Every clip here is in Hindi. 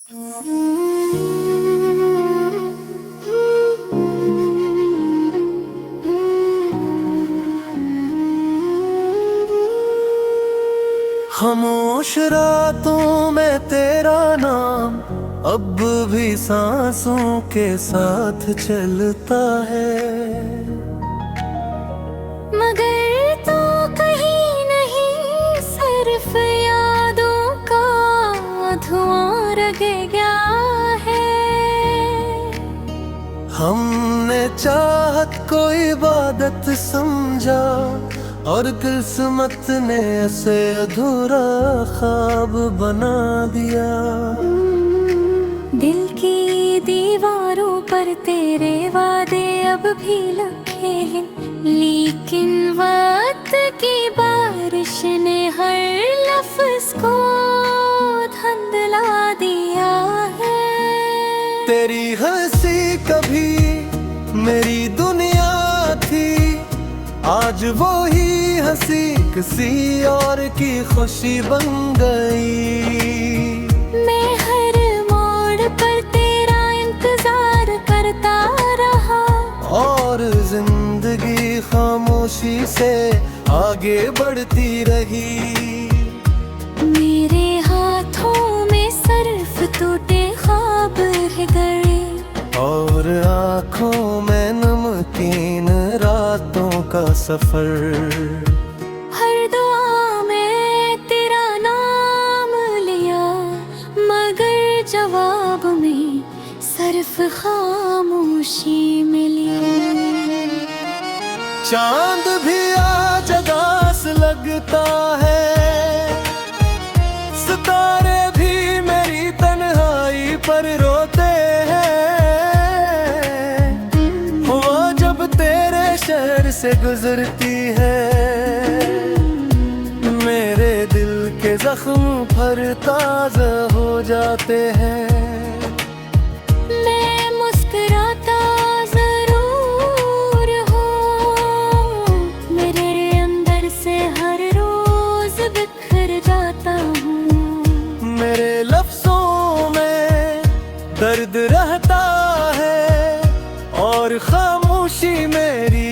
खामोश रातों में तेरा नाम अब भी सांसों के साथ चलता है, मगर तो कहीं नहीं सिर्फ यादों का धुआं रह गया है। हमने चाहत को इबादत समझा और किस्मत ने ऐसे अधूरा ख्वाब बना दिया। दिल की दीवारों पर तेरे वादे अब भी लिखे हैं, लेकिन वक्त की बारिश ने हर लफ्ज को धुंधला दिया है। तेरी हंसी कभी मेरी दुनिया थी, आज वो ही हंसी किसी और की खुशी बन गई। मैं हर मोड़ पर तेरा इंतजार करता रहा और जिंदगी खामोशी से आगे बढ़ती रही। मेरे हाथों में सिर्फ टूटे ख्वाब रह गए और आँखों में नमकीन रातों का सफर। हर दुआ में तेरा नाम लिया, मगर जवाब में सिर्फ खामोशी मिली। चांद भी आज उदास लगता है, सितारे भी मेरी तन्हाई पर रोते शहर से गुजरती है। मेरे दिल के जख्म पर ताज़ा हो जाते हैं। मैं मुस्कुराता जरूर हूँ, मेरे अंदर से हर रोज बिखर जाता हूँ। मेरे लफ्जों में दर्द रहता है और खामोशी मेरी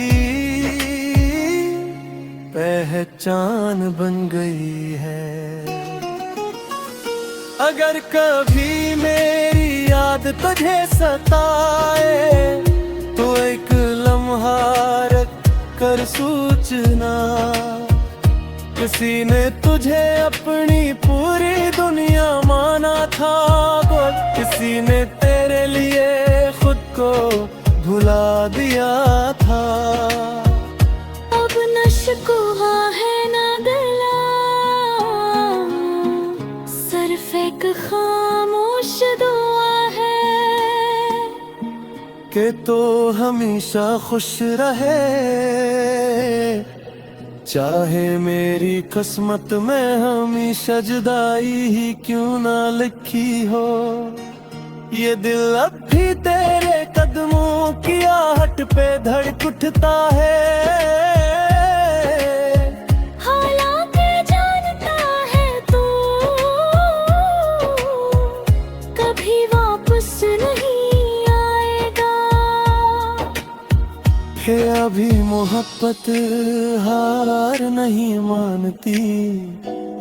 पहचान बन गई है। अगर कभी मेरी याद तुझे सताए तो एक लम्हा रख कर सोचना, किसी ने तुझे अपनी पूरी दुनिया माना था, किसी ने तेरे लिए खुद को भुला दिया था। अब नशकुहा है ना दिला, सिर्फ एक खामोश दुआ है कि तो हमेशा खुश रहे, चाहे मेरी किस्मत में हमेशा जुदाई ही क्यों ना लिखी हो। ये दिल अब भी तेरे कदमों की आहट पे धड़क उठता है। हालात जानता है तू, कभी वापस नहीं आएगा। कि अभी मोहब्बत हार नहीं मानती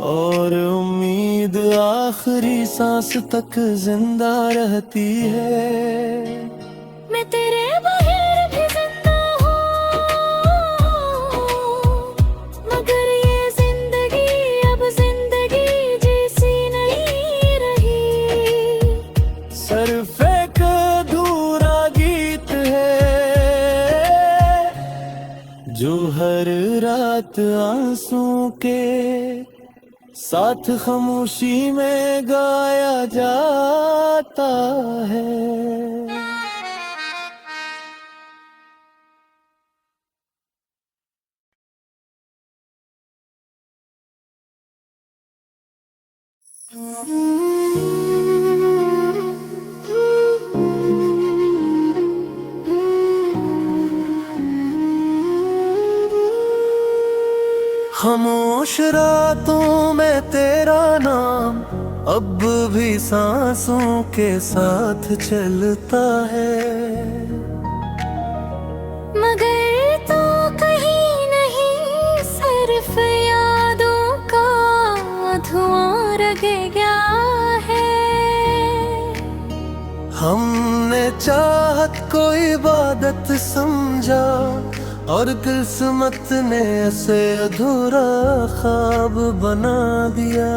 और उम्मीद आखिरी सांस तक जिंदा रहती है। मैं तेरे बगैर भी जिंदा हूँ, मगर ये जिंदगी अब जिंदगी जैसी नहीं रही। सिर्फ एक अधूरा गीत है जो हर रात आंसू के साथ खामोशी में गाया जाता है। खामोश रातों में तेरा नाम अब भी सांसों के साथ चलता है। मगर तो कहीं नहीं, सिर्फ यादों का धुआं रह गया है। हमने चाहत को इबादत समझा और किस्मत ने ऐसे अधूरा ख्वाब बना दिया।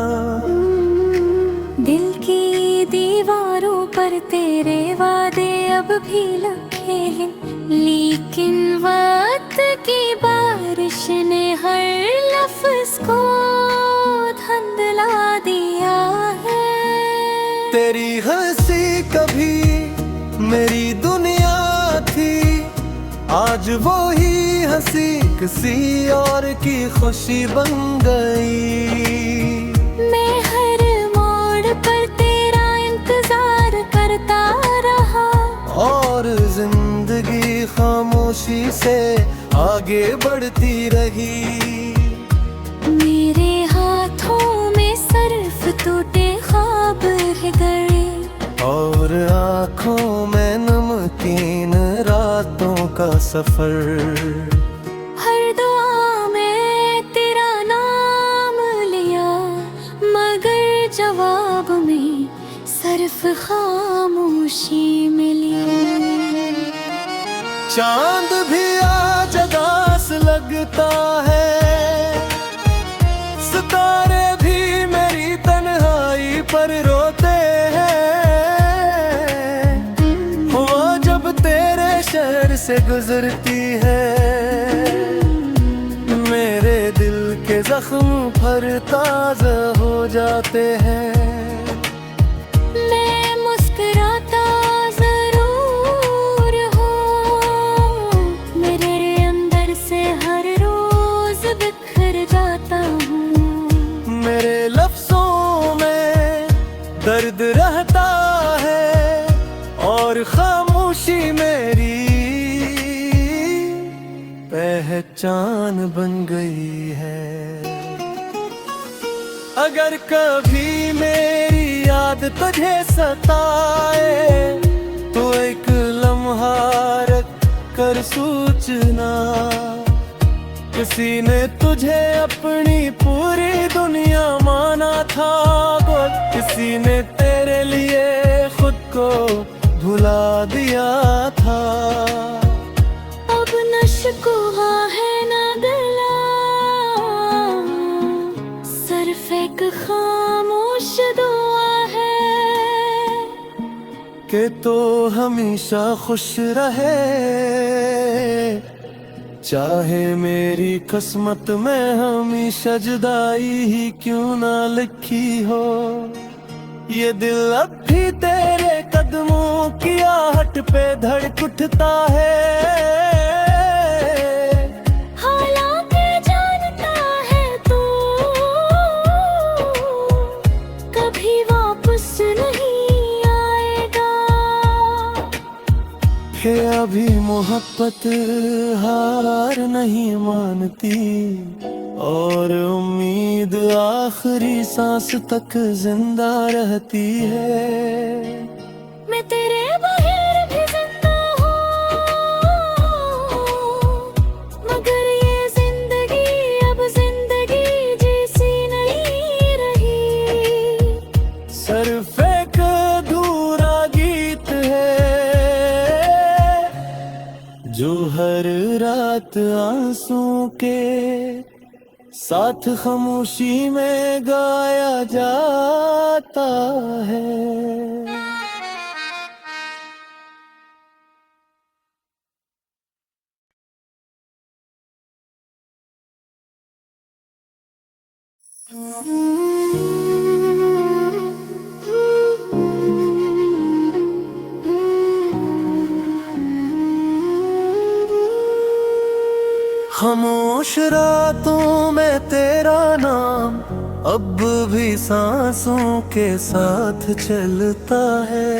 दिल की दीवारों पर तेरे वादे अब भी लिखे हैं, लेकिन वक्त की बारिश ने हर लफ्ज को धुंधला दिया है। तेरी हंसी कभी मेरी दुनिया थी, आज वो ही हंसी किसी और की खुशी बन गई। मैं हर मोड़ पर तेरा इंतजार करता रहा, और जिंदगी खामोशी से आगे बढ़ती रही। मेरे हाथों में सिर्फ टूटे ख्वाब रह गए, और आँखों में नमकीन रातों का सफर। हर दुआ में तेरा नाम लिया, मगर जवाब में सिर्फ खामोशी मिली। चांद भी आज उदास लगता है, सितारे भी मेरी तन्हाई पर रोते हैं। हुआ जब तेरे शहर से गुजरती है, मेरे दिल के जख्म फिर ताज़ा हो जाते हैं। मैं मुस्कुराता जरूर हूँ, मेरे अंदर से हर रोज बिखर जाता हूँ। मेरे लफ्जों में दर्द रहता है, और खामोशी मेरी पहचान बन गई है। अगर कभी मेरी याद तुझे सताए, तो एक लम्हा रख कर सूचना। किसी ने तुझे अपनी पूरी दुनिया माना था, और किसी ने तेरे लिए खुद को भुला दिया था। अब नशकुहा है ना गला, सिर्फ एक खामोश दुआ है कि तो हमेशा खुश रहे। चाहे मेरी किस्मत में हमेशा जुदाई ही क्यों ना लिखी हो, ये दिल अब भी तेरे कदमों की आहट पे धड़क उठता है। हालांकि जानता है तू कभी वापस नहीं आएगा, कि अभी मोहब्बत हार नहीं मानती, और उम्मीद आखिरी सांस तक जिंदा रहती है। मैं तेरे बगैर भी जिंदा हूँ, मगर ये जिंदगी अब जिंदगी जैसी नहीं रही। सिर्फ एक अधूरा गीत है, जो हर रात आंसू के साथ खामोशी में गाया जाता है। खामोश रातों में तेरा नाम अब भी सांसों के साथ चलता है।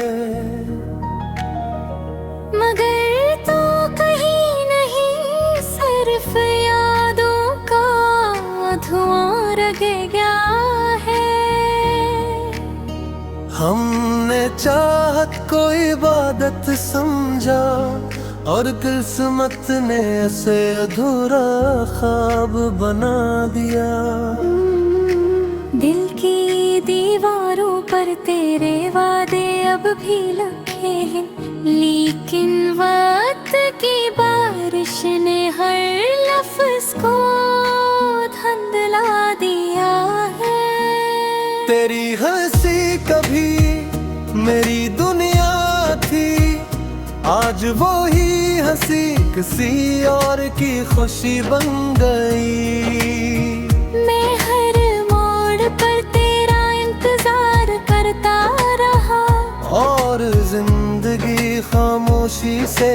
मगर तो कहीं नहीं, सिर्फ यादों का धुआं रह गया है। हमने चाहत को इबादत समझा और किस्मत ने ऐसे अधूरा ख्वाब बना दिया। दिल की दीवारों पर तेरे वादे अब भी लिखे हैं, लेकिन वक्त की बारिश ने हर लफ्ज को धुंधला दिया है। तेरी हंसी कभी मेरी दुनिया थी, आज वो ही हंसी किसी और की खुशी बन गई। मैं हर मोड़ पर तेरा इंतजार करता रहा और जिंदगी खामोशी से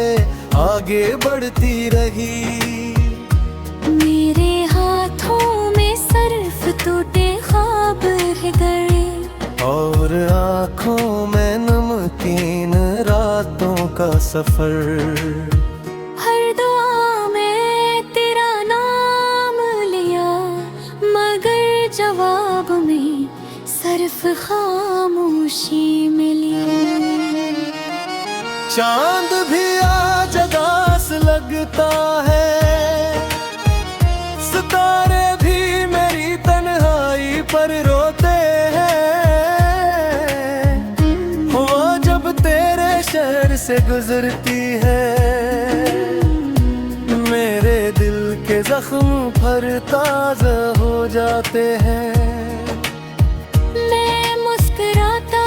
आगे बढ़ती रही। मेरे हाथों में सिर्फ टूटे ख्वाब रह गए और आँखों में नमकीन रातों का सफर। हर दुआ में तेरा नाम लिया, मगर जवाब में सिर्फ खामोशी मिली। चांद भी आज उदास लगता है, सितारे भी मेरी तन्हाई पर रोते हैं। हुआ जब तेरे शहर से गुजरती है, मेरे दिल के जख्म पर ताज़ा हो जाते हैं। मैं मुस्कुराता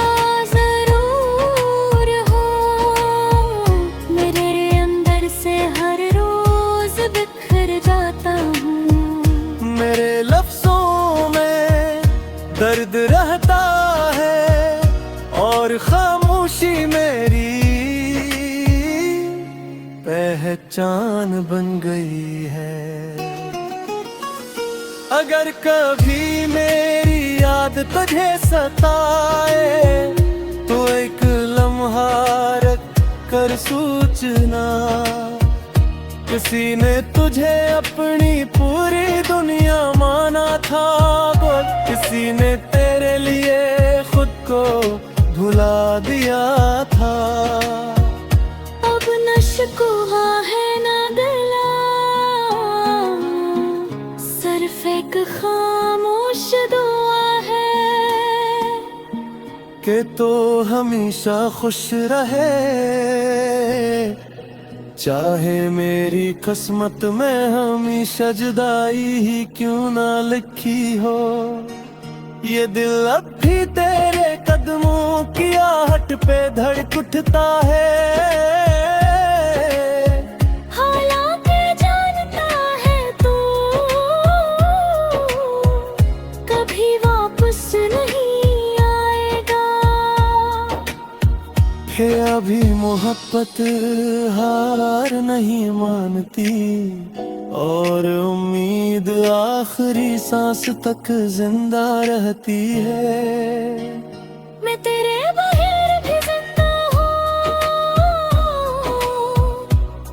जरूर हूँ, मेरे अंदर से हर रोज बिखर जाता हूँ। मेरे लफ्जों में दर्द रहता है और खामोशी मेरी पहचान बन गई है। अगर कभी मेरी याद तुझे सताए तो एक लम्हा रख कर सोचना, किसी ने तुझे अपनी पूरी दुनिया माना था। बोल, किसी ने तेरे लिए खुद को भुला दिया था। अब न शिकवा है न गला, सिर्फ एक खामोश दुआ है कि तो हमेशा खुश रहे, चाहे मेरी किस्मत में हमेशा जुदाई ही क्यों ना लिखी हो। ये दिल अब भी तेरे कदमों की आहट पे धड़क उठता है। हालांकि जानता है तू कभी वापस नहीं आएगा, कि अभी मोहब्बत हार नहीं मानती और उम्मीद आखिरी सांस तक जिंदा रहती है। मैं तेरे बगैर भी जिंदा हूँ,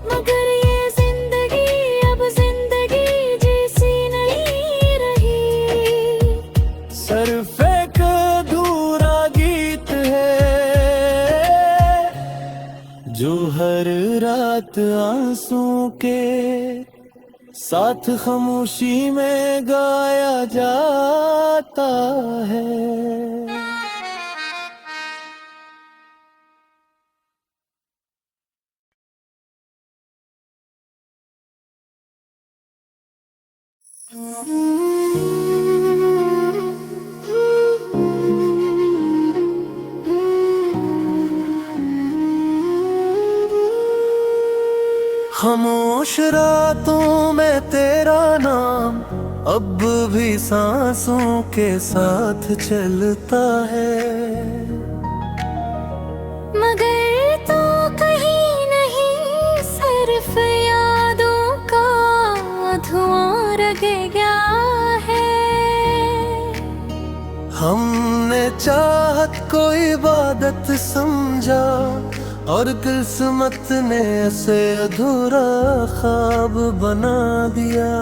मगर ये जिंदगी अब जिंदगी जैसी नहीं रही। सिर्फ एक अधूरा गीत है जो हर रात आंसू के साथ खामोशी में गाया जाता है। खामोश रातों में तेरा नाम अब भी सांसों के साथ चलता है। मगर तो कहीं नहीं, सिर्फ यादों का धुआं रह गया है। हमने चाहत को इबादत समझा और किस्मत ने ऐसे अधूरा ख्वाब बना दिया।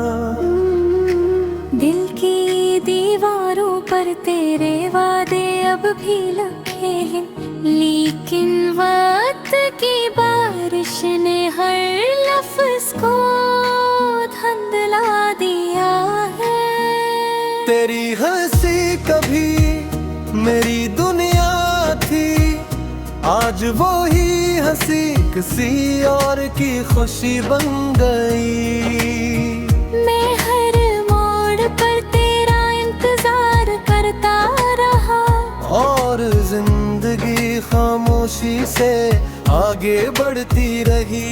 दिल की दीवारों पर पर तेरे वादे अब भी लखे हैं, लेकिन वक्त की बारिश ने हर लफ्ज को धुंधला दिया है। तेरी हंसी कभी मेरी दुनिया थी, आज वो ही हंसी किसी और की खुशी बन गई। मैं हर मोड़ पर तेरा इंतजार करता रहा, और जिंदगी खामोशी से आगे बढ़ती रही।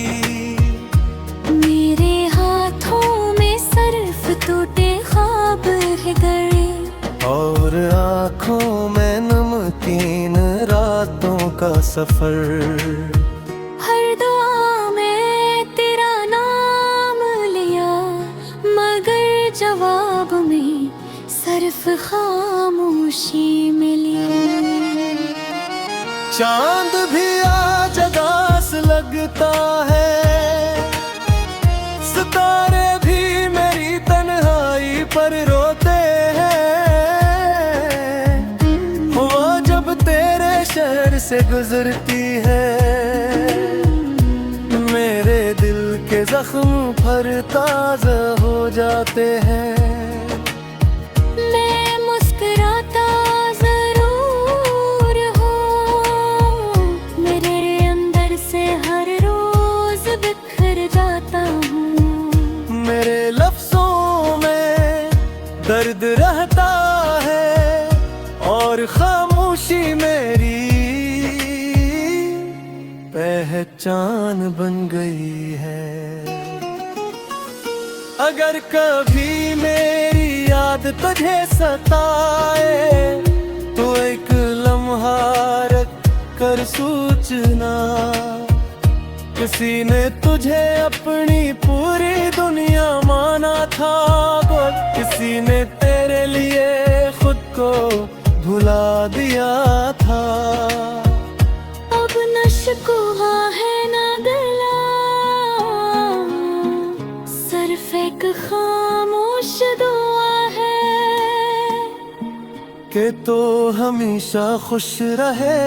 मेरे हाथों में सिर्फ टूटे ख्वाब रह गए, और आँखों में नमकीन रातों का सफर। हर दुआ में तेरा नाम लिया, मगर जवाब में सिर्फ खामोशी मिली। चांद भी आज उदास लगता है, सितारे भी मेरी तन्हाई पर रोते हैं। हुआ जब तेरे शहर से गुजरती है, मेरे दिल के जख्म फिर ताज़ा हो जाते हैं। मैं मुस्कुराता जरूर हूँ, मेरे अंदर से हर रोज बिखर जाता हूँ। मेरे लफ्जों में दर्द रहता है, और खामोशी मेरी पहचान बन गई है। अगर कभी मेरी याद तुझे सताए, तो एक लम्हा रख कर सूचना। किसी ने तुझे अपनी पूरी दुनिया माना था, और किसी ने तेरे लिए खुद को भुला दिया था। अब न शिकवा है न गिला, सिर्फ एक खामोश दुआ है कि तो हमेशा खुश रहे।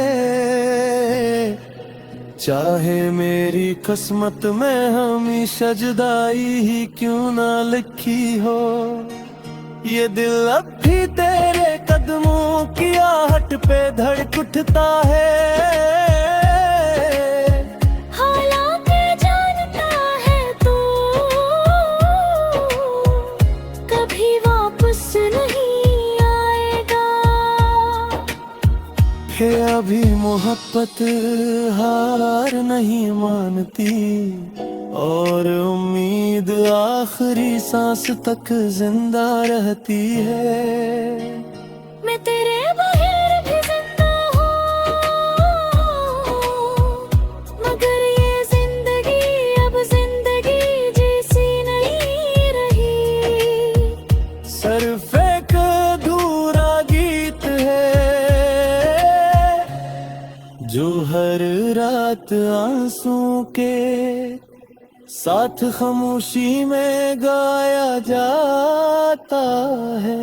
चाहे मेरी किस्मत में हमेशा जुदाई ही क्यों ना लिखी हो, ये दिल अब भी तेरे कदमों की आहट पे धड़क उठता है। हालांकि जानता है तू कभी वापस नहीं आएगा, कि अभी मोहब्बत हार नहीं मानती, और उम्मीद आखिरी सांस तक जिंदा रहती है। मैं तेरे बगैर भी जिंदा हूँ, मगर ये जिंदगी अब जिंदगी जैसी नहीं रही। सिर्फ एक अधूरा गीत है, जो हर रात आंसू के साथ खामोशी में गाया जाता है।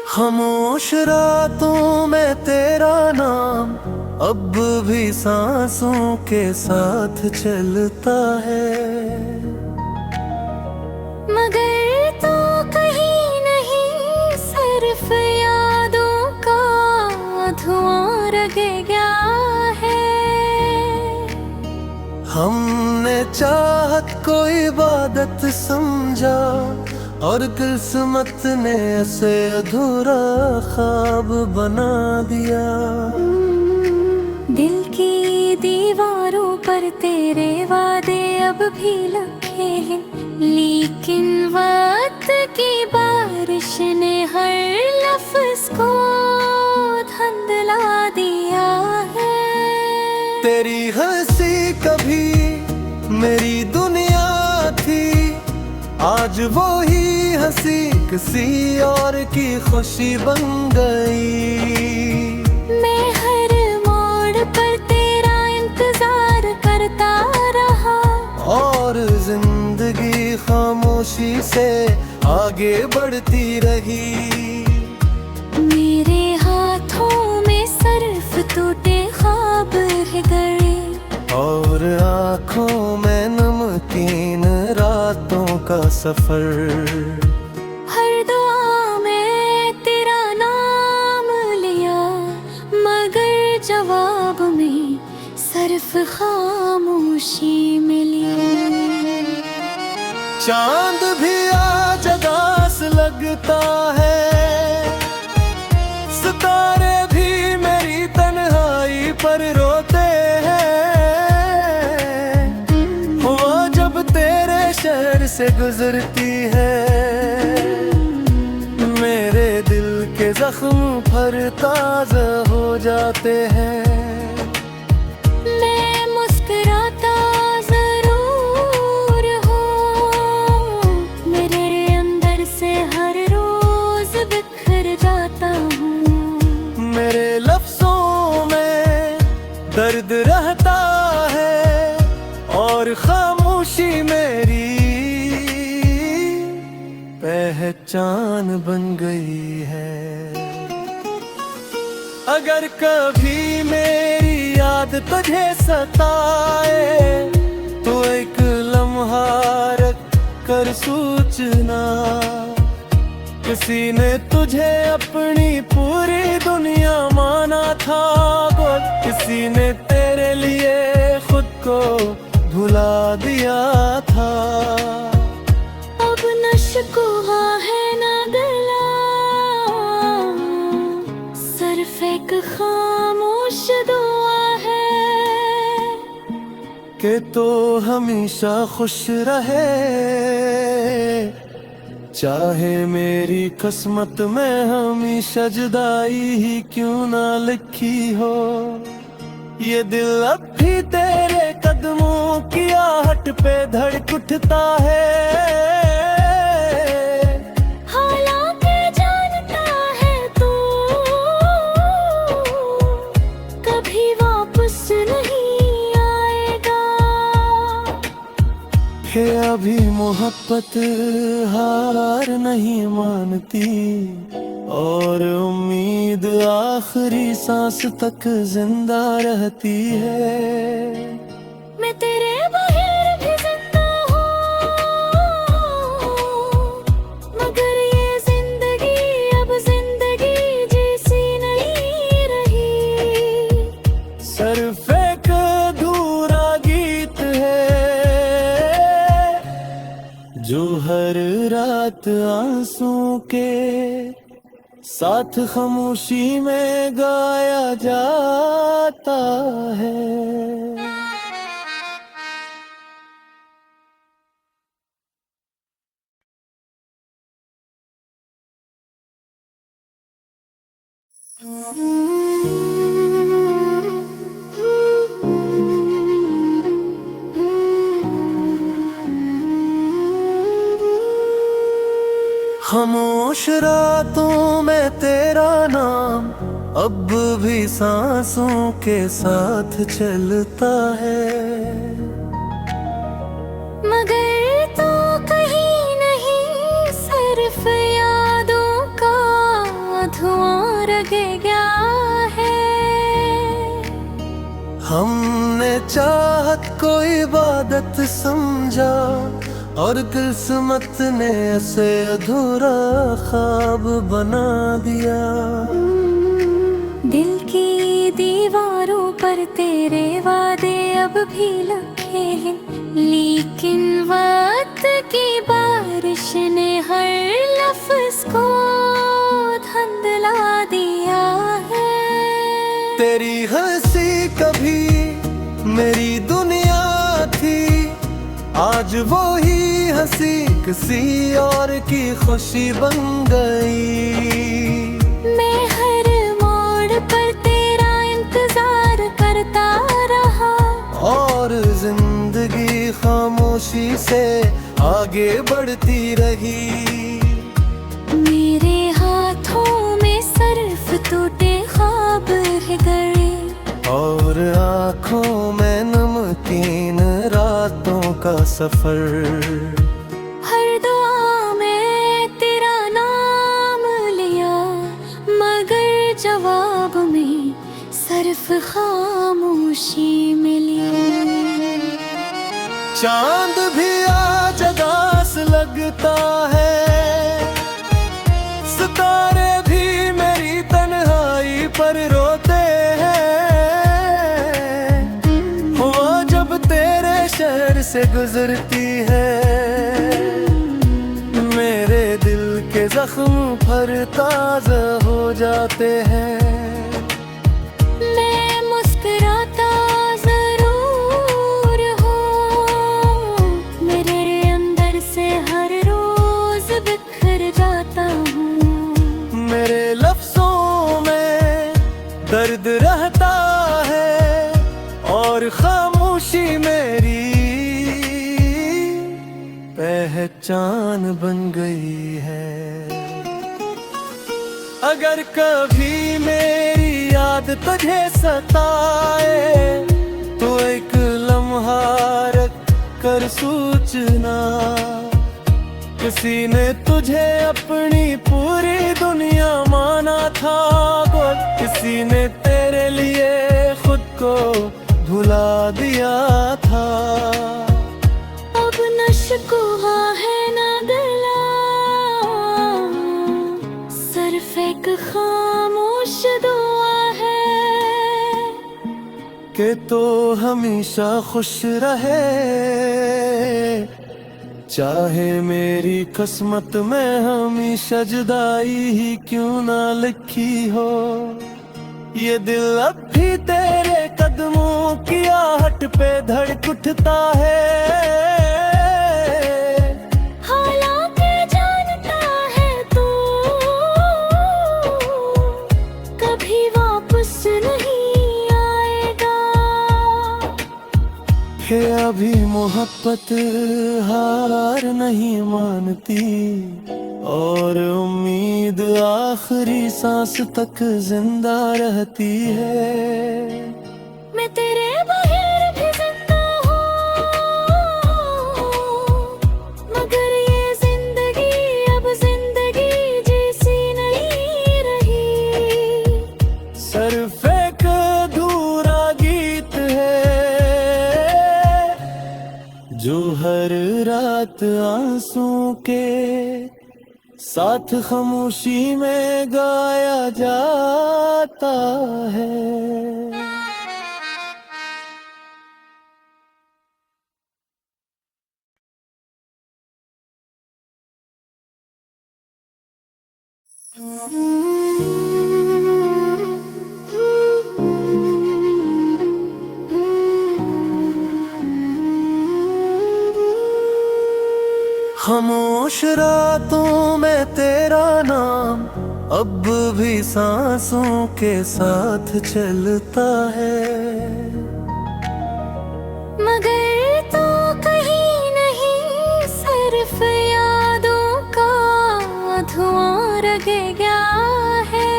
खामोश रातों में तेरा नाम अब भी सांसों के साथ चलता है, मगर तो कहीं नहीं, सिर्फ यादों का धुआं रह गया है। हमने चाहत को इबादत समझा, और किस्मत ने ऐसे अधूरा ख्वाब बना दिया। दिल की दीवारों पर तेरे वादे अब भी लिखे हैं, लेकिन वक्त की बारिश ने हर लफ्ज को धुंधला दिया है। तेरी हंसी कभी मेरी दुनिया आज वो ही हंसी किसी और की खुशी बन गई। मैं हर मोड़ पर तेरा इंतजार करता रहा, और जिंदगी खामोशी से आगे बढ़ती रही। मेरे हाथों में सिर्फ टूटे ख्वाब रह गए, और आँखों में नमकीन रातों का सफर। हर दुआ में तेरा नाम लिया, मगर जवाब में सिर्फ खामोशी मिली। चांद भी आज उदास लगता है, सितारे भी मेरी तन्हाई पर रोते हैं। हुआ जब तेरे शहर से गुजरती है, मेरे दिल के जख्म फिर ताज़ा हो जाते हैं। मैं मुस्कुराता जरूर हूँ, मेरे अंदर से हर रोज बिखर जाता हूँ। मेरे लफ्जों में दर्द रहता है, और खामोशी मेरी पहचान बन गई है। अगर कभी मेरी याद तुझे सताए, तो एक लम्हा रख कर सोचना, किसी ने तुझे अपनी पूरी दुनिया माना था। बोल, किसी ने तेरे लिए खुद को भुला दिया था। अब न शिकवा है न गला, सिर्फ एक खामोश दुआ है कि तो हमेशा खुश रहे, चाहे मेरी किस्मत में हमेशा जुदाई ही क्यों ना लिखी हो। ये दिल अब भी तेरे कदमों की आहट पे धड़क उठता है। हालांकि जानता है तू कभी वापस नहीं आएगा, कि अभी मोहब्बत हार नहीं मानती, और उम्मीद आखिरी सांस तक जिंदा रहती है। मैं तेरे बगैर भी जिंदा हूँ, मगर ये जिंदगी अब जिंदगी जैसी नहीं रही। सिर्फ एक अधूरा गीत है, जो हर रात आंसू के साथ खामोशी में गाया जाता है। खामोश रातों में तेरा नाम अब भी सांसों के साथ चलता है, मगर तो कहीं नहीं, सिर्फ यादों का धुआं रह गया है। हमने चाहत को इबादत समझा, और किस्मत ने ऐसे अधूरा ख्वाब बना दिया। दिल की दीवारों पर तेरे वादे अब भी लिखे हैं, लेकिन वक्त की बारिश ने हर लफ्ज को धुंधला दिया है। तेरी हंसी कभी मेरी दुनिया थी, आज वो ही हंसी किसी और की खुशी बन गई। मैं हर मोड़ पर तेरा इंतजार करता रहा, और जिंदगी खामोशी से आगे बढ़ती रही। मेरे हाथों में सर्फ टूटे ख्वाब रह गए, और आँखों में नमकीन रातों का सफर। हर दुआ में तेरा नाम लिया, मगर जवाब में सिर्फ खामोशी मिली। चांद भी आज उदास लगता है, सितारे भी मेरी तन्हाई पर रोते हैं। हुआ जब तेरे शहर से गुजरती है, मेरे दिल के जख्म पर ताज़ा हो जाते हैं। मैं मुस्कुराता जरूर हूँ, मेरे अंदर से हर रोज बिखर जाता हूँ। मेरे लफ्जों में दर्द रहता है, और खामोशी मेरी पहचान बन गई है। अगर कभी मेरी याद तुझे सताए, तो एक लम्हा रख कर सूचना। किसी ने तुझे अपनी पूरी दुनिया माना था, और किसी ने तेरे लिए खुद को भुला दिया था। अब न शिकवा है न गिला, सिर्फ एक खामोश दुआ है कि तो हमेशा खुश रहे। चाहे मेरी किस्मत में हमेशा जुदाई ही क्यों ना लिखी हो, ये दिल अब भी तेरे कदमों की आहट पे धड़क उठता है। हालांकि जानता है तू कभी वापस नहीं आएगा, कि अभी मोहब्बत हार नहीं मानती, और उम्मीद आखिरी सांस तक जिंदा रहती है। मैं तेरे बगैर भी जिंदा हूँ, मगर ये जिंदगी अब जिंदगी जैसी नहीं रही। सिर्फ एक अधूरा गीत है, जो हर रात आंसू के साथ खामोशी में गाया जाता है। खामोश रातों में तेरा नाम अब भी सांसों के साथ चलता है, मगर तो कहीं नहीं, सिर्फ यादों का धुआं रह गया है।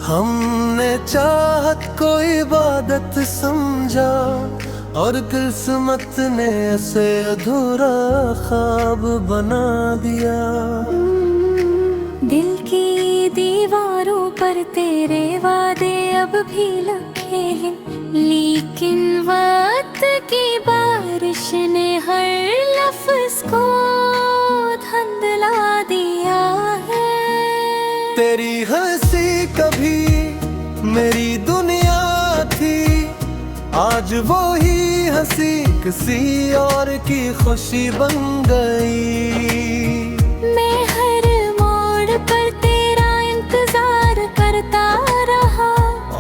हमने चाहत को इबादत समझा, और किस्मत ने ऐसे अधूरा ख्वाब बना दिया। दिल की दीवारों पर तेरे वादे अब भी लिखे हैं, लेकिन वक्त की बारिश ने हर लफ्ज को धुंधला दिया है। तेरी हंसी कभी मेरी दुनिया थी, आज वो ही हंसी किसी और की खुशी बन गई। मैं हर मोड़ पर तेरा इंतजार करता रहा,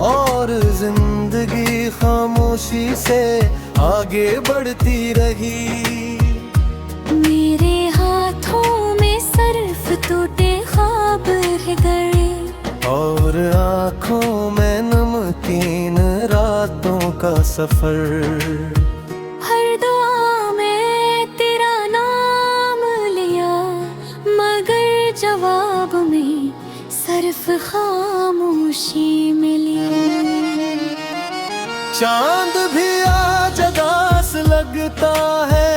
और जिंदगी खामोशी से आगे बढ़ती रही। मेरे हाथों में सिर्फ टूटे ख्वाब रह गए, और आँखों में नमकीन रातों का सफर। हर दुआ में खामोशी मिली। चांद भी आज उदास लगता है,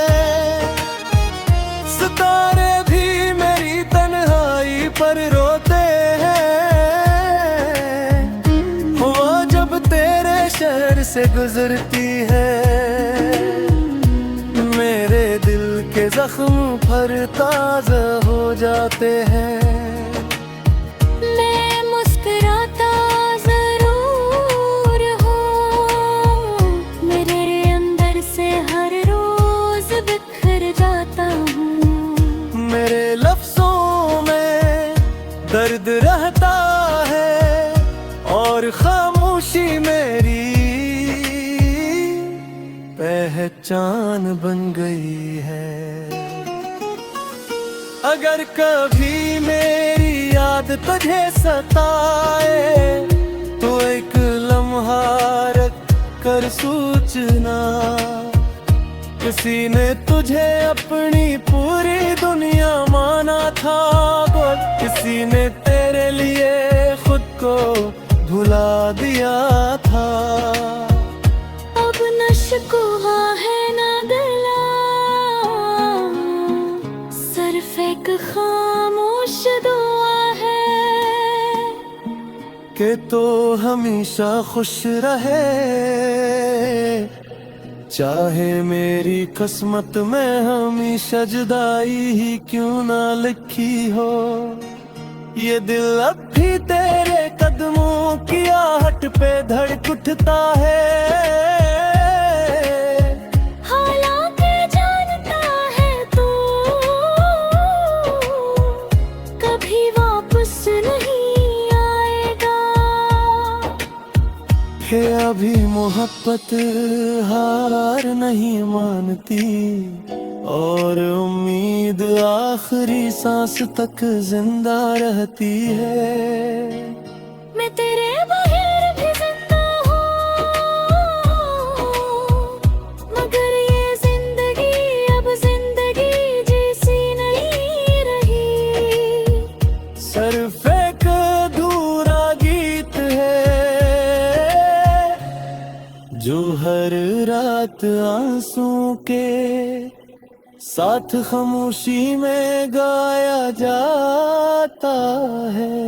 सितारे भी मेरी तन्हाई पर रोते हैं। हुआ जब तेरे शहर से गुजरती है, मेरे दिल के जख्म पर ताज़ा हो जाते हैं। मैं मुस्कुराता जरूर हूँ, मेरे अंदर से हर रोज बिखर जाता हूँ। मेरे लफ्जों में दर्द रहता है और खामोशी मेरी पहचान बन गई है। अगर कभी मेरी याद तुझे सताए, तो एक लम्हा रख कर सूचना, किसी ने तुझे अपनी पूरी दुनिया माना था। बोल, किसी ने तेरे लिए खुद को भुला दिया था। अब न शिकवा है न गला, सिर्फ एक खामोश दुआ है कि तो हमेशा खुश रहे, चाहे मेरी किस्मत में हमेशा जुदाई ही क्यों ना लिखी हो। ये दिल अब भी तेरे कदमों की आहट पे धड़क उठता है। हालांकि जानता है तू कभी वापस नहीं आएगा, कि अभी मोहब्बत हार नहीं मानती और उम्मीद आखिरी सांस तक जिंदा रहती है। मैं तेरे बगैर भी जिंदा हूँ, मगर ये जिंदगी अब जिंदगी जैसी नहीं रही। सिर्फ एक अधूरा गीत है जो हर रात आंसू के साथ खामोशी में गाया जाता है।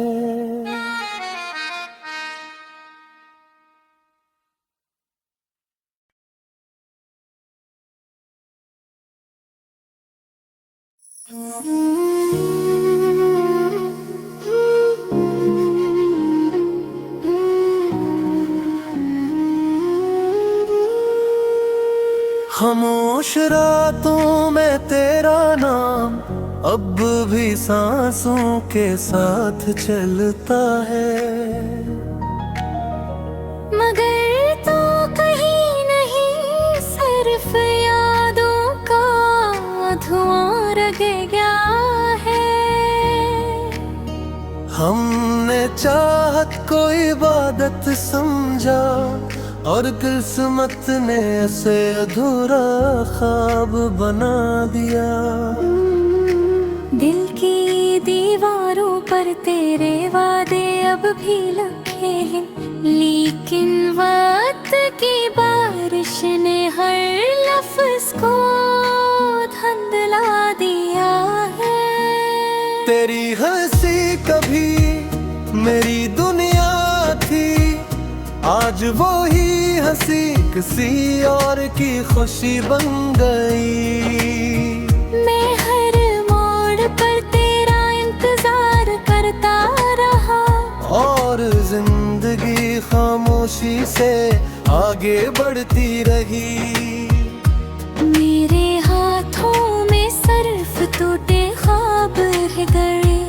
खामोश रातों में तेरा नाम अब भी सांसों के साथ चलता है, मगर तो कहीं नहीं, सिर्फ यादों का धुआं रह गया है। हमने चाहत को इबादत समझा और किस्मत ने ऐसे अधूरा ख्वाब बना दिया। दिल की दीवारों पर तेरे वादे अब भी लिखे हैं, लेकिन वक्त की बारिश ने हर लफ्ज को धुंधला दिया है। तेरी हंसी कभी मेरी दुनिया थी, आज वो ही हंसी किसी और की खुशी बन गई। मैं हर मोड़ पर तेरा इंतजार करता रहा और जिंदगी खामोशी से आगे बढ़ती रही। मेरे हाथों में सिर्फ टूटे ख्वाब रह गए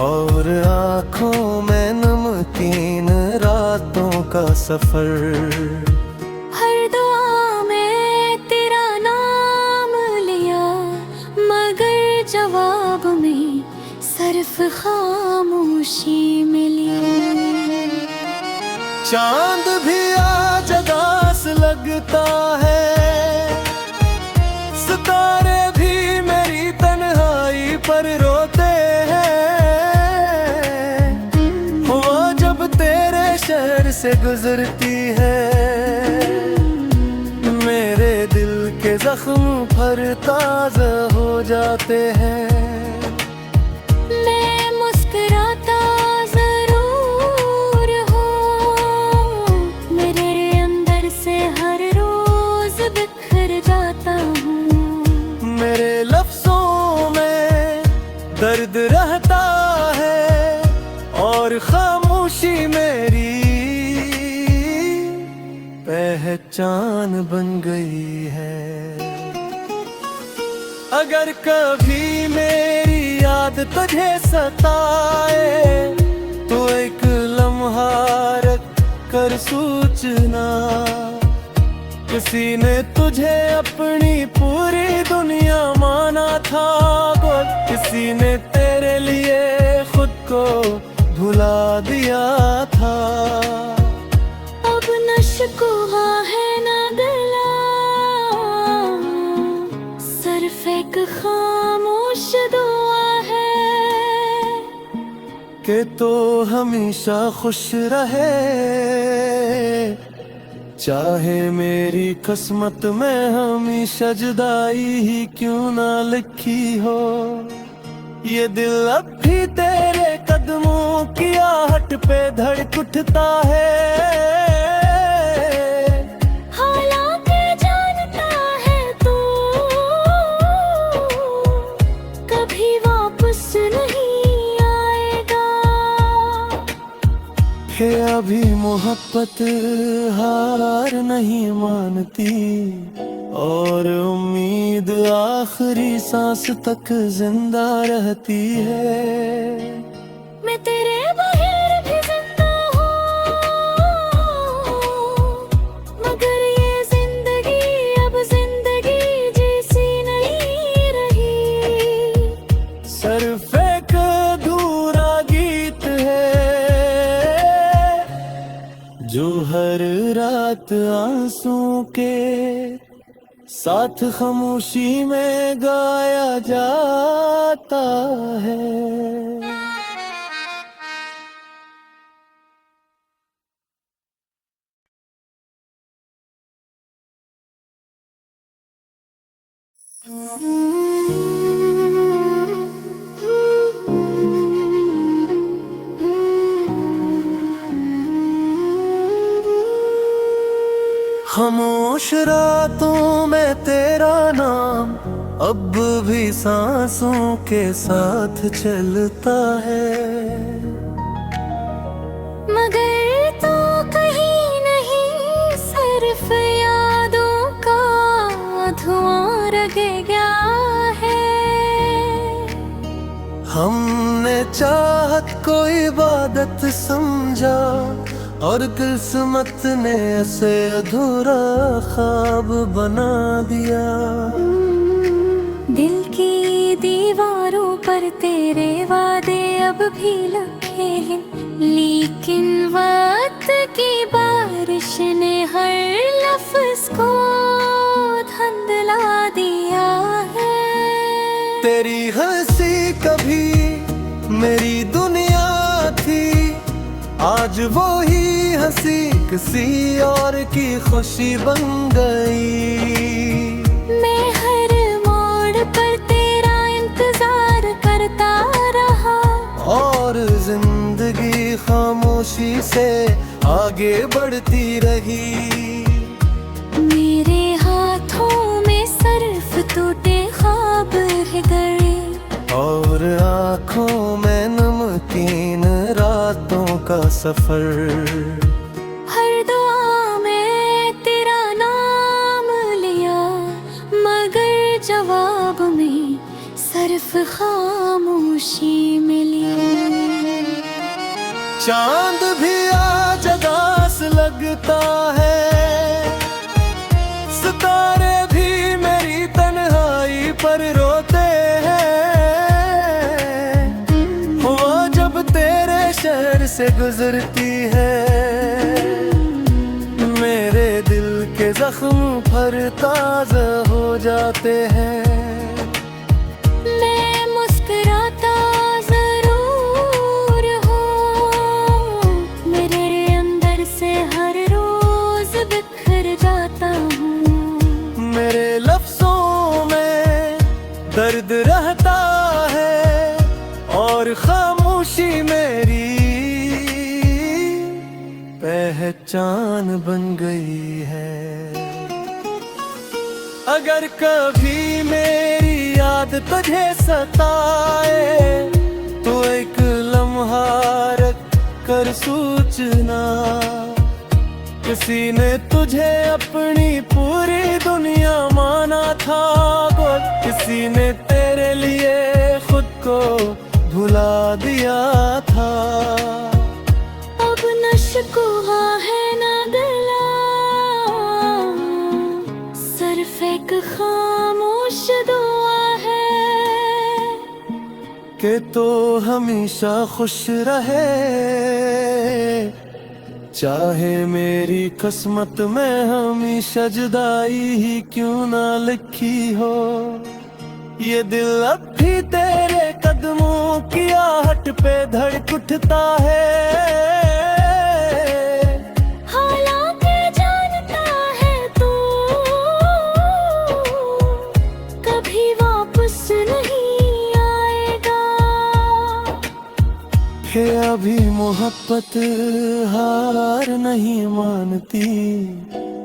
और आँखों में नमकीन रातों का सफर। हर दुआ में तेरा नाम लिया, मगर जवाब में सिर्फ खामोशी मिली। चांद भी आज उदास लगता है, सितारे भी मेरी तन्हाई पर रोते हैं। हुआ से गुजरती है, मेरे दिल के जख्म पर ताज़ा हो जाते हैं। मैं मुस्कुराता जरूर हूँ, मेरे अंदर से हर रोज बिखर जाता हूँ। मेरे लफ्जों में दर्द रहता है और खामोशी मेरी पहचान बन गई है। अगर कभी मेरी याद तुझे सताए तो एक लम्हा रख कर सूचना, किसी ने तुझे अपनी पूरी दुनिया माना था, और किसी ने तेरे लिए खुद को भुला दिया था। अब न शिकवा है न गिला, सिर्फ एक खामोश दुआ है कि तो हमेशा खुश रहे, चाहे मेरी किस्मत में हमेशा जुदाई ही क्यों ना लिखी हो। ये दिल अब भी तेरे कदमों की आहट पे धड़क उठता है। हालांकि जानता है तू कभी वापस नहीं आएगा, कि अभी मोहब्बत हार नहीं मानती और उम्मीद आखिरी सांस तक जिंदा रहती है। मैं तेरे बगैर भी जिंदा हूँ, मगर ये जिंदगी अब जिंदगी जैसी नहीं रही। सिर्फ एक अधूरा गीत है जो हर रात आंसू के साथ खामोशी में गाया जाता है। खामोश रातों में तेरा नाम अब भी सांसों के साथ चलता है, मगर तो कहीं नहीं सिर्फ यादों का धुआं रह गया है। हमने चाहत को इबादत समझा और किस्मत ने ऐसे अधूरा ख्वाब बना दिया। दिल की दीवारों पर तेरे वादे अब भी लिखे हैं, लेकिन वक्त की बारिश ने हर लफ्ज को धुंधला दिया है। तेरी हंसी कभी मेरी दुनिया थी, आज वो ही हंसी किसी और की खुशी बन गई। मैं हर मोड़ पर तेरा इंतजार करता रहा और जिंदगी खामोशी से आगे बढ़ती रही। मेरे हाथों में सिर्फ टूटे ख्वाब रह गए और आँखों में नमकीन रातों का सफर। हर दुआ में तेरा नाम लिया, मगर जवाब में सिर्फ खामोशी मिली। चांद भी आज उदास लगता है, सितारे भी मेरी तन्हाई पर रोते हैं। हुआ जब तेरे शहर से गुजरती है, मेरे दिल के जख्म पर ताज़ा हो जाते हैं। मैं मुस्कुराता जरूर हूँ, मेरे अंदर से दर्द रहता है और खामोशी मेरी पहचान बन गई है। अगर कभी मेरी याद तुझे सताए तो एक लम्हा रख कर सूचना, किसी ने तुझे अपनी पूरी दुनिया माना था, किसी ने तेरे लिए खुद को भुला दिया था। अब न शिकवा है न गला, सिर्फ एक खामोश दुआ है कि तो हमेशा खुश रहे, चाहे मेरी किस्मत में हमेशा जुदाई ही क्यों ना लिखी हो। ये दिल अब भी तेरे कदमों की आहट पे धड़क उठता है। हालांकि जानता है तू कभी वापस नहीं आएगा, कि अभी मोहब्बत हार नहीं मानती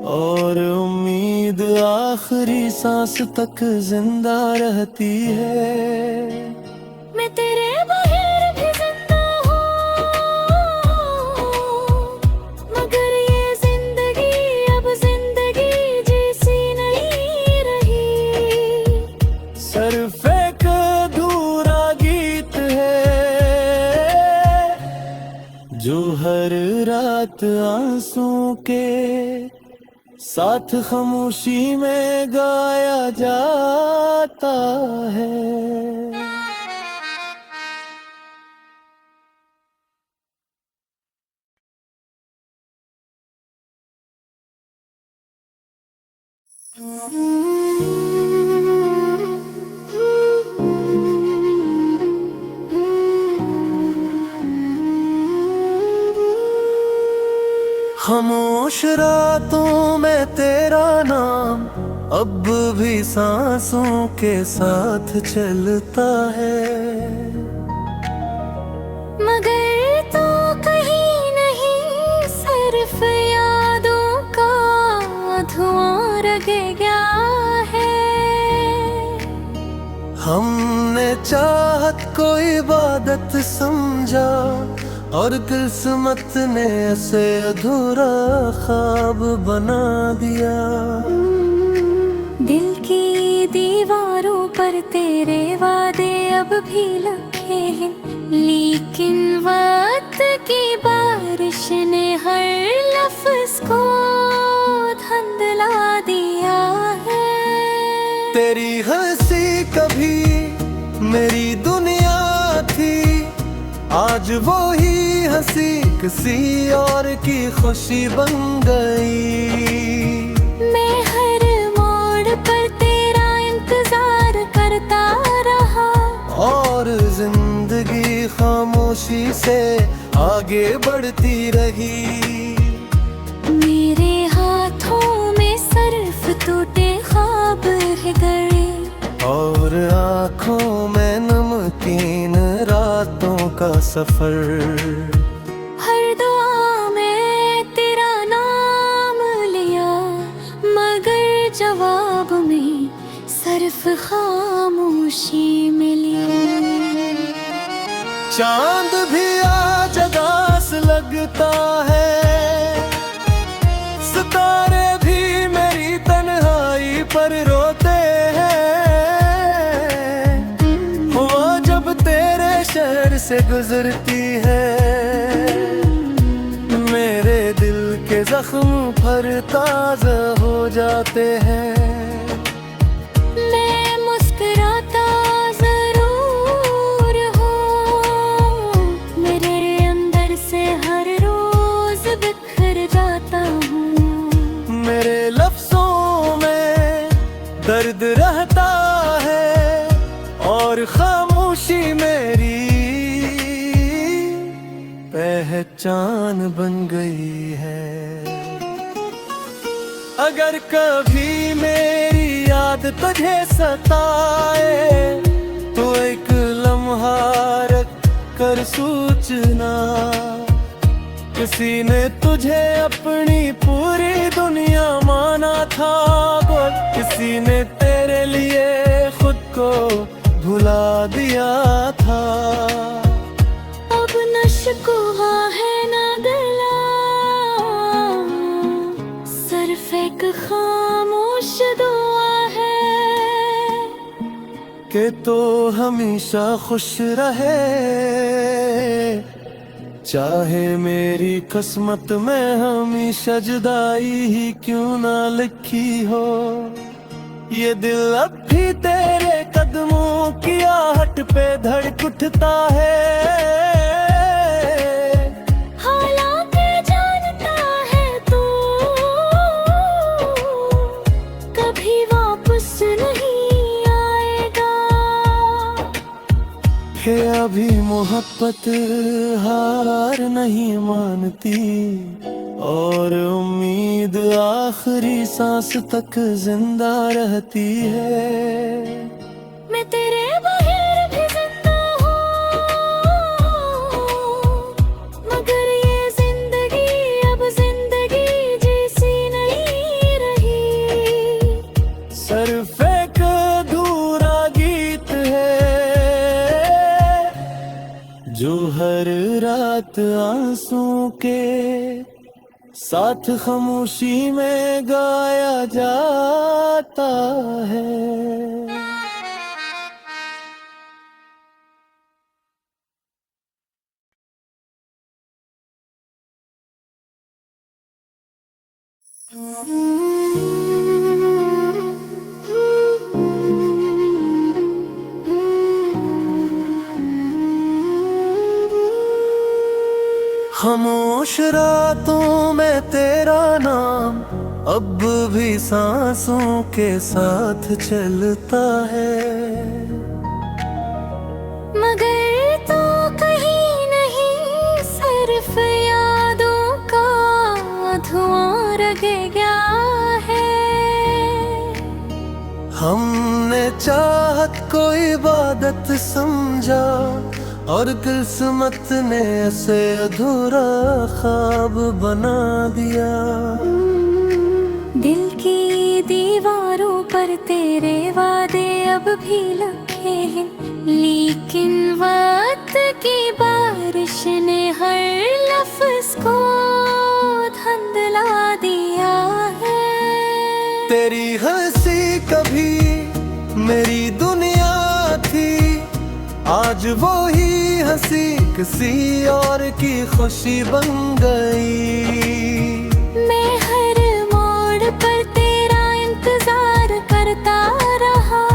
और उम्मीद आखिरी सांस तक जिंदा रहती है। मैं तेरे बगैर भी जिंदा हूँ, मगर ये जिंदगी अब जिंदगी जैसी नहीं रही। सिर्फ एक अधूरा गीत है जो हर रात आंसू के साथ खामोशी में गाया जाता है। खामोश रातों में तेरा नाम अब भी सांसों के साथ चलता है, मगर तो कहीं नहीं, सिर्फ यादों का धुआं रह गया है। हमने चाहत को इबादत समझा और किस्मत ने ऐसे अधूरा ख्वाब बना दिया। दिल की दीवारों पर तेरे वादे अब भी लिखे हैं, लेकिन वक्त की बारिश ने हर लफ्ज को धुंधला दिया है। तेरी हंसी कभी मेरी दुनिया थी, आज वो ही हंसी किसी और की खुशी बन गई। मैं हर मोड़ पर तेरा इंतजार करता रहा और जिंदगी खामोशी से आगे बढ़ती रही। मेरे हाथों में सिर्फ टूटे ख्वाब रह गए और आँखों में नमकीन रातों का सफर। हर दुआ में तेरा नाम लिया, मगर जवाब में सिर्फ खामोशी मिली। चांद भी आज उदास लगता है, सितारे भी मेरी तन्हाई पर रोते हैं। हुआ जब तेरे शहर से गुजरती है, मेरे दिल के जख्म पर ताज़ा हो जाते हैं। मैं मुस्कुराता जरूर हूँ, मेरे अंदर से हर रोज बिखर जाता हूँ। मेरे लफ्जों में दर्द रहता है और खामोशी मेरी पहचान बन गई है। अगर कभी मेरी याद तुझे सताए, तो एक लम्हा रख कर सूचना। किसी ने तुझे अपनी पूरी दुनिया माना था, बोल किसी ने तेरे लिए खुद को भुला दिया था। अब न शिकवा है न गिला, सिर्फ एक खामोश दुआ है कि तो हमेशा खुश रहे। चाहे मेरी किस्मत में हमेशा जुदाई ही क्यों ना लिखी हो, ये दिल अब भी तेरे कदमों की आहट पे धड़क उठता है। हालांकि जानता है तू कभी वापस नहीं आएगा, कि अभी मोहब्बत हार नहीं मानती, और उम्मीद आखिरी सांस तक जिंदा रहती है। मैं तेरे बगैर भी जिंदा हूँ, मगर ये जिंदगी अब जिंदगी जैसी नहीं रही। सिर्फ एक अधूरा गीत है जो हर रात आंसू के साथ खामोशी में गाया जाता है। खामोश रातों में तेरा नाम अब भी सांसों के साथ चलता है, मगर तो कहीं नहीं सिर्फ यादों का धुआं रह गया है। हमने चाहत को इबादत समझा, और किस्मत ने ऐसे अधूरा ख्वाब बना दिया। दिल की दीवारों पर तेरे वादे अब भी लिखे हैं, लेकिन वक्त की बारिश ने हर लफ्ज को धुंधला दिया है। तेरी हंसी कभी मेरी दुनिया थी, आज वो ही हंसी किसी और की खुशी बन गई। मैं हर मोड़ पर तेरा इंतजार करता रहा,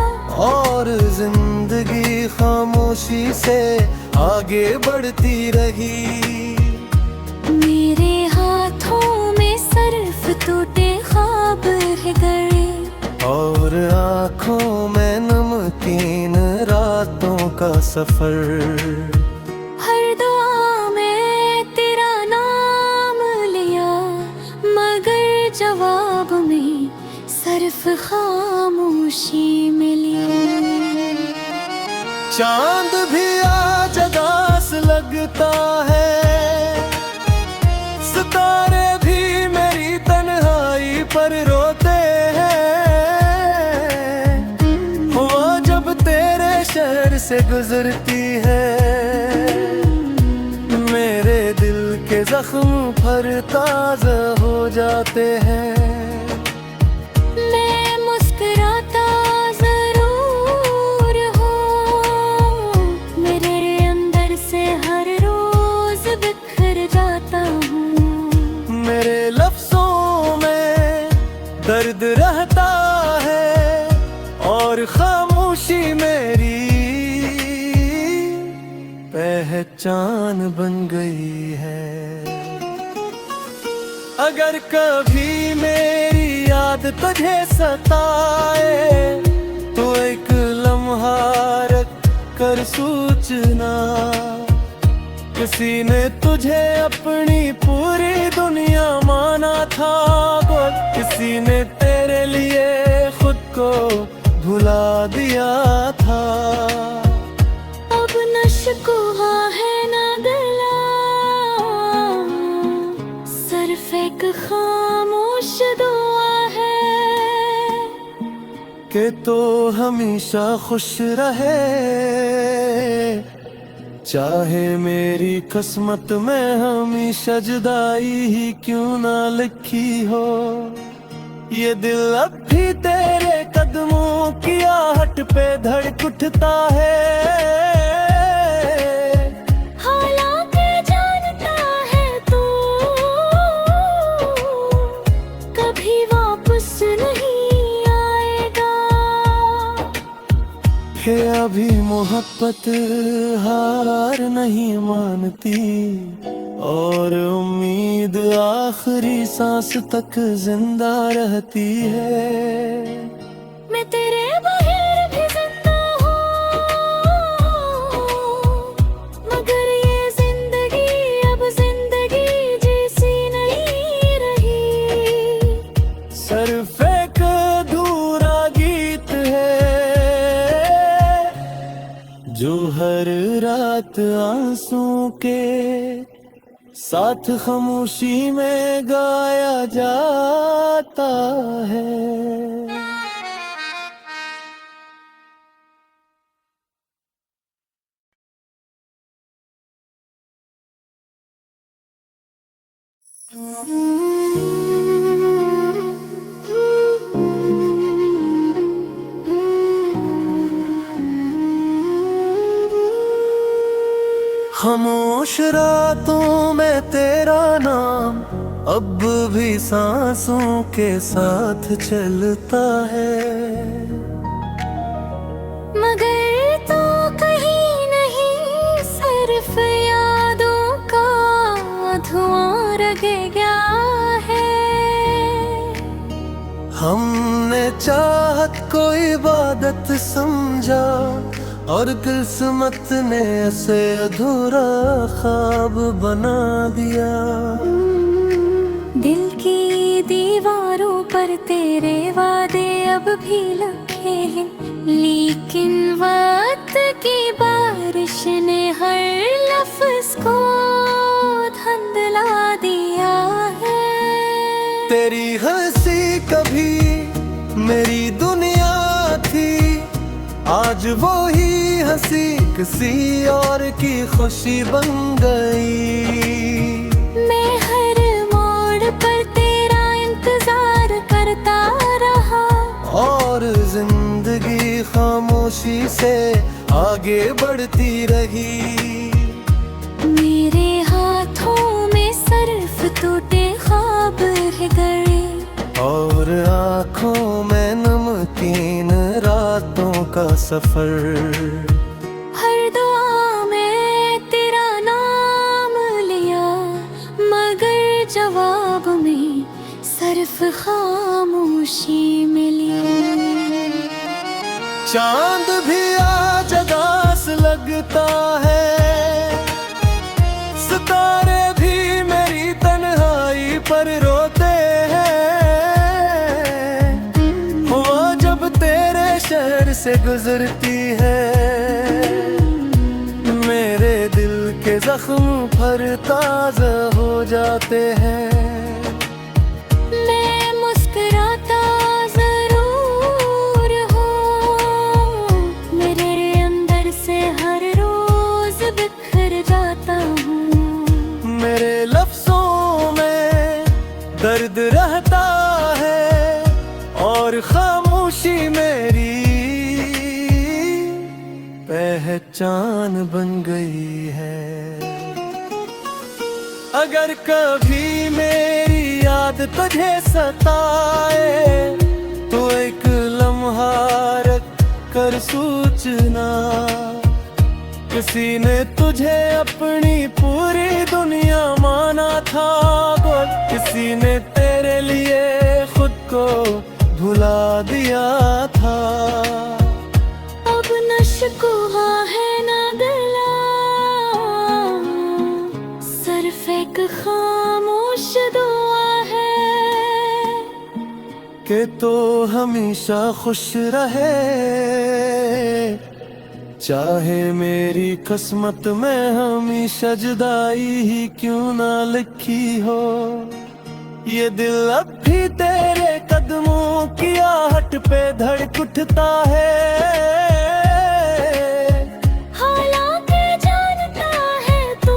और जिंदगी खामोशी से आगे बढ़ती रही। मेरे हाथों में सिर्फ टूटे ख्वाब रह गए, और आँखों में नमकीन रातों का सफर। हर दुआ में तेरा नाम लिया, मगर जवाब में सिर्फ खामोशी मिली। चांद भी आज उदास लगता है, सितारे भी मेरी तन्हाई पर रोते हैं। हवा जब तेरे शहर से गुजरती है, मेरे दिल के जख्म पर ताज़ा हो जाते हैं। मैं मुस्कुराता जरूर हूँ, मेरे अंदर से हर रोज बिखर जाता हूँ। मेरे लफ्जों में दर्द रहता है, और खामोशी मेरी पहचान बन गई है। अगर कभी मेरी याद तुझे सताए, तो एक लम्हा रख कर सूचना। किसी ने तुझे अपनी पूरी दुनिया माना था, बोल किसी ने तेरे लिए खुद को भुला दिया था। अब नशकुहा है ना गला, सिर्फ एक खामोश दुआ है कि तो हमेशा खुश रहे, चाहे मेरी किस्मत में हमेशा जुदाई ही क्यों ना लिखी हो। ये दिल अब भी तेरे कदमों की आहट पे धड़क उठता है। हालांकि जानता है तू कभी वापस नहीं आएगा, कि अभी मोहब्बत हार नहीं मानती और उम्मीद आखिरी सांस तक जिंदा रहती है। मैं तेरे बगैर भी जिंदा हूँ, मगर ये जिंदगी अब जिंदगी जैसी नहीं रही। सिर्फ एक अधूरा गीत है जो हर रात आंसू के साथ खामोशी में गाया जाता है। खामोश रातों में तेरा नाम अब भी सांसों के साथ चलता है, मगर तो कहीं नहीं, सिर्फ यादों का धुआं रह गया है। हमने चाहत को इबादत समझा और किस्मत ने ऐसे अधूरा ख्वाब बना दिया। दिल की दीवारों पर तेरे वादे अब भी लिखे हैं, लेकिन वक्त की बारिश ने हर लफ्ज को धुंधला दिया है। तेरी हंसी कभी मेरी दुनिया थी, आज वो ही हंसी किसी और की खुशी बन गई। मैं हर मोड़ पर तेरा इंतजार करता रहा और जिंदगी खामोशी से आगे बढ़ती रही। मेरे हाथों में सिर्फ टूटे ख्वाब रह गए और आँखों में नमकीन रातों का सफर। हर दुआ में तेरा नाम लिया, मगर जवाब में सिर्फ खामोशी मिली। चांद भी आज उदास लगता है, सितारे भी मेरी तन्हाई पर रोते शहर से गुजरती है। मेरे दिल के जख्म पर ताज़ा हो जाते हैं। मैं मुस्कुराता जरूर हूँ, मेरे अंदर से हर रोज बिखर जाता हूँ। मेरे लफ्जों में दर्द रहता है और खामोशी मेरी पहचान बन गई है। अगर कभी मेरी याद तुझे सताए तो एक लम्हा रख कर सोचना, किसी ने तुझे अपनी पूरी दुनिया माना था। बोल, किसी ने तेरे लिए खुद को भुला दिया था। अब नशकुहा है ना गला, सिर्फ एक खामोश दुआ है के तो हमेशा खुश रहे, चाहे मेरी किस्मत में हमेशा जुदाई ही क्यों ना लिखी हो। ये दिल अब भी तेरे कदमों की आहट पे धड़क उठता है। हालांकि जानता है तू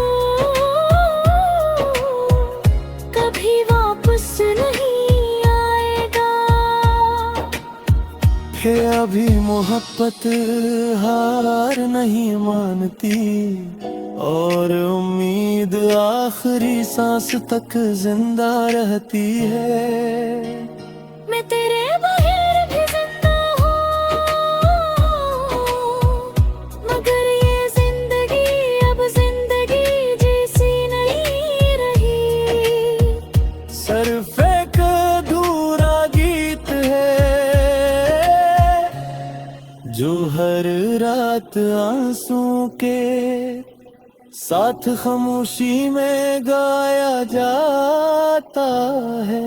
कभी वापस नहीं आएगा, कि अभी मोहब्बत हार नहीं मानती और उम्मीद आखिरी सांस तक जिंदा रहती है। मैं तेरे बगैर भी जिंदा हूँ, मगर ये जिंदगी अब जिंदगी जैसी नहीं रही। सिर्फ एक अधूरा गीत है जो हर रात आंसू के साथ खामोशी में गाया जाता है।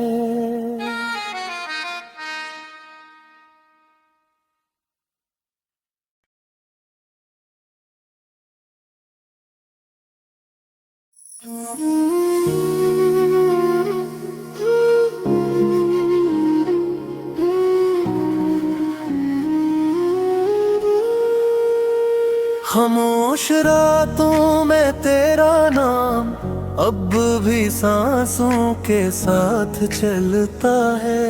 खामोश रातों में तेरा नाम अब भी सांसों के साथ चलता है,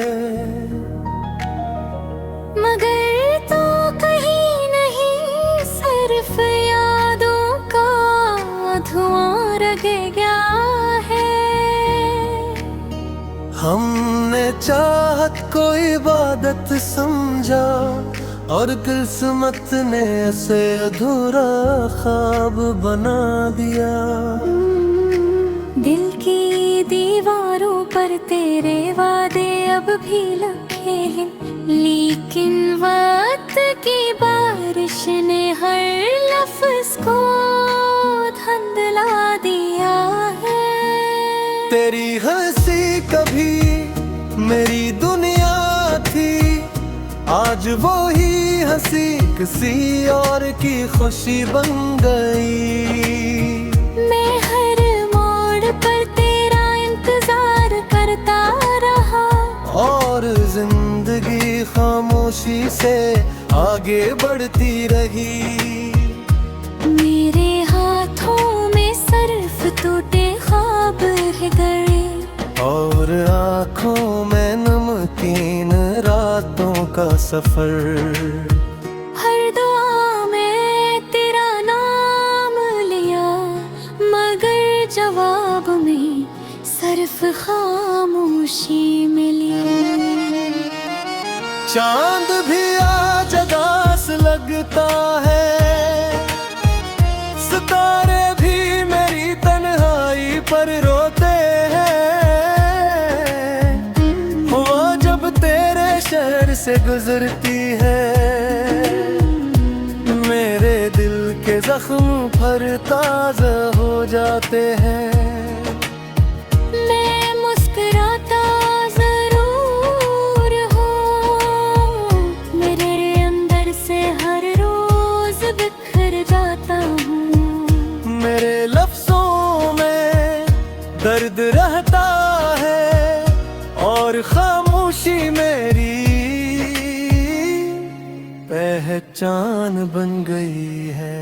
मगर तो कहीं नहीं सिर्फ यादों का धुआं रह गया है। हमने चाहत को इबादत समझा और किस्मत ने ऐसे अधूरा ख्वाब बना दिया। दिल की दीवारों पर तेरे वादे अब भी लिखे हैं, लेकिन वक्त की बारिश ने हर लफ्ज को धुंधला दिया है। तेरी हंसी कभी मेरी दुनिया थी, आज वो ही हंसी किसी और की खुशी बन गई। मैं हर मोड़ पर तेरा इंतजार करता रहा और जिंदगी खामोशी से आगे बढ़ती रही। मेरे हाथों में सिर्फ टूटे ख्वाब रह गए और आँखों में नमकीन रातों का सफर। हर दुआ में तेरा नाम लिया, मगर जवाब में सिर्फ खामोशी मिली। चांद भी आज उदास लगता है, सितारे भी मेरी तन्हाई पर रोते हैं। हवा जब तेरे शहर से गुजरती है, मेरे दिल के जख्म पर ताज़ा हो जाते हैं। मैं मुस्कुराता जरूर हूँ, मेरे अंदर से हर रोज बिखर जाता हूँ। मेरे लफ्जों में दर्द रहता है और खामोशी मेरी पहचान बन गई है।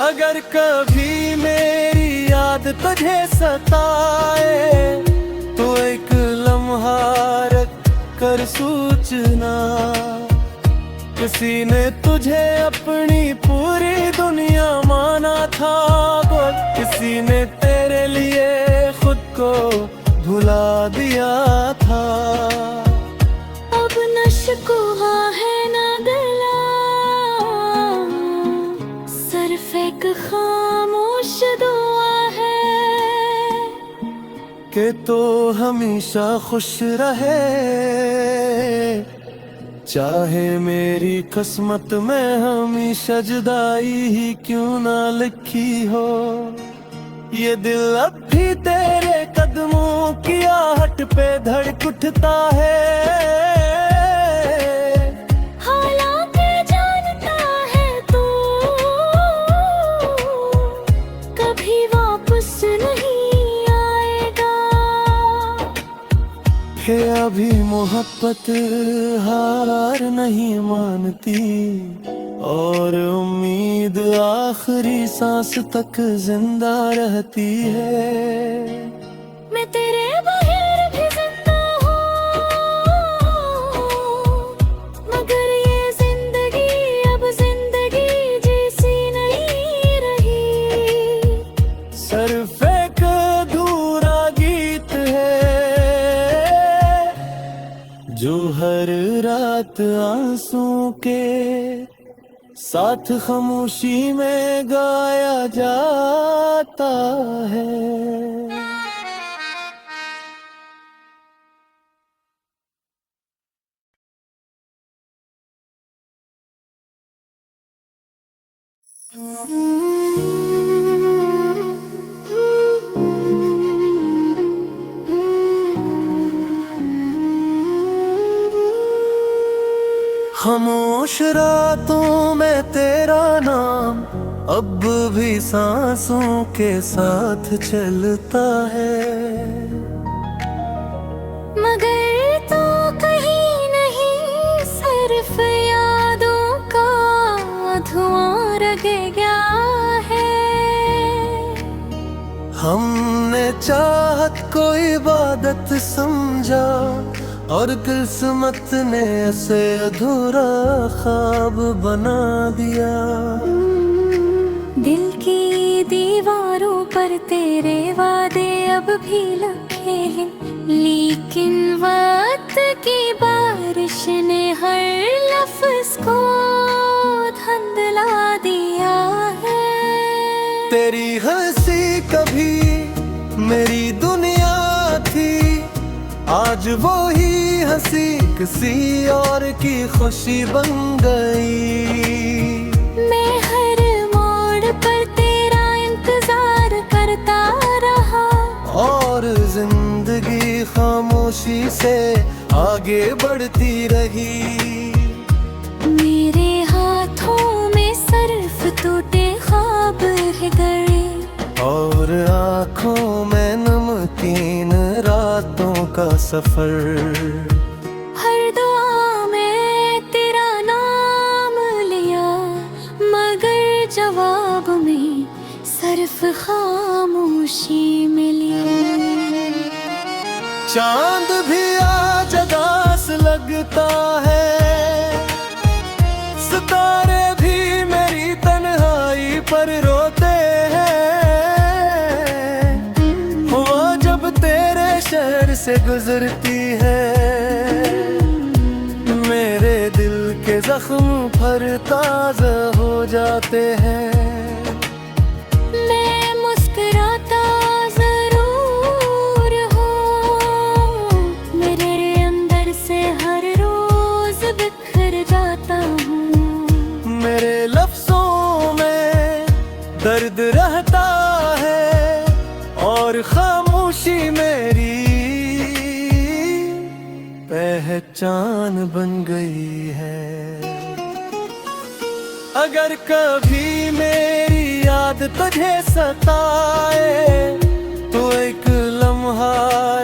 अगर कभी मेरी याद तुझे सताए तो एक लम्हा रख कर सूचना, किसी ने तुझे अपनी पूरी दुनिया माना था, किसी ने तेरे लिए खुद को भुला दिया था। अब न शिकवा है न गला, सिर्फ एक खामोश दुआ है कि तो हमेशा खुश रहे, चाहे मेरी किस्मत में हमेशा जुदाई ही क्यों ना लिखी हो। ये दिल अब भी तेरे कदम कदमों की आहट पे धड़क उठता है। हालांकि जानता है तू कभी वापस नहीं आएगा, कि अभी मोहब्बत हार नहीं मानती और उम्मीद आखिरी सांस तक जिंदा रहती है। मैं तेरे बगैर भी जिंदा हूँ, मगर ये जिंदगी अब जिंदगी जैसी नहीं रही। सिर्फ एक अधूरा गीत है जो हर रात आंसू के साथ खामोशी में गाया जाता है। खामोश रातों में तेरा नाम अब भी सांसों के साथ चलता है, मगर तो कहीं नहीं सिर्फ यादों का धुआं रह गया है। हमने चाहत को इबादत समझा और किस्मत ने ऐसे अधूरा ख्वाब बना दिया। दिल की दीवारों पर तेरे वादे अब भी लिखे हैं, लेकिन वक्त की बारिश ने हर लफ्ज को धुंधला दिया है। तेरी हंसी कभी मेरी दुनिया थी, आज वो ही हंसी किसी और की खुशी बन गई। मैं हर मोड़ पर तेरा इंतजार करता रहा और जिंदगी खामोशी से आगे बढ़ती रही। मेरे हाथों में सिर्फ टूटे ख्वाब रह गए और आँखों में नमकीन रातों का सफर। हर दुआ में तेरा नाम लिया, मगर जवाब में सिर्फ खामोशी मिली। चांद भी आज उदास लगता है, सितारे भी मेरी तन्हाई पर रोते शहर से गुजरती है। मेरे दिल के जख्म पर ताज़ा हो जाते हैं। मैं मुस्कुराता जरूर हूँ, मेरे अंदर से हर रोज बिखर जाता हूँ। मेरे लफ्जों में दर्द रहता है और खामोशी मेरी पहचान बन गई है। अगर कभी मेरी याद तुझे सताए तो एक लम्हा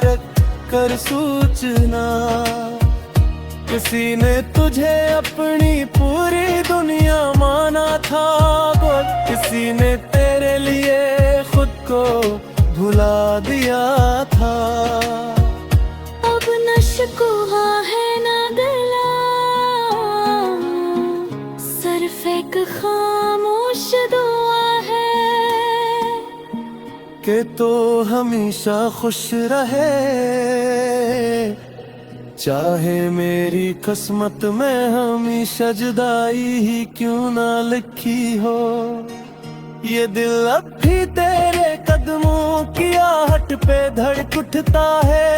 रख कर सूचना, किसी ने तुझे अपनी पूरी दुनिया माना था, बोल किसी ने तेरे लिए खुद को भुला दिया था। अब नशकुहा है ना गला, सिर्फ एक खामोश दुआ है कि तो हमेशा खुश रहे, चाहे मेरी किस्मत में हमेशा जुदाई ही क्यों ना लिखी हो। ये दिल अब भी तेरे कदमों की आहट पे धड़क उठता है।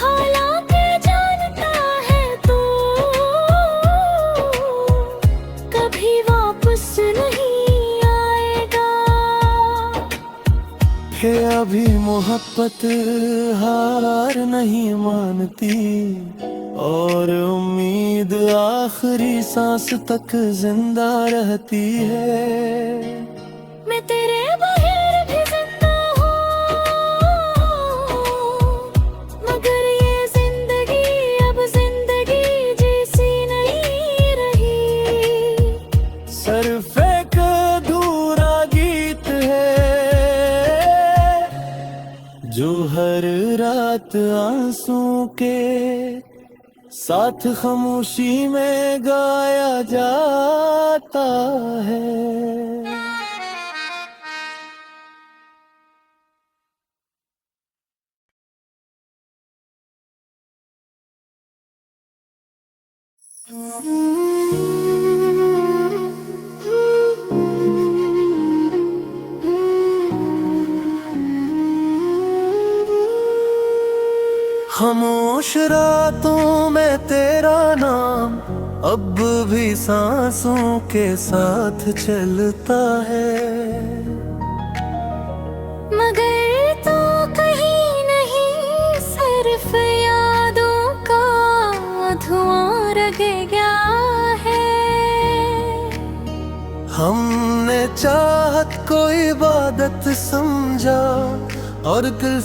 हालांकि जानता है तू कि मोहब्बत हार नहीं मानती और उम्मीद आखिरी सांस तक जिंदा रहती है। मैं तेरे बगैर भी जिंदा हूँ, मगर ये जिंदगी अब जिंदगी जैसी नहीं रही। सिर्फ एक अधूरा गीत है जो हर रात आंसू के साथ खामोशी में गाया जाता है। खामोश रातों में तेरा नाम अब भी सांसों के साथ चलता है। मगर तो कहीं नहीं, सिर्फ यादों का धुआं रह गया है। हमने चाहत को इबादत समझा और दिल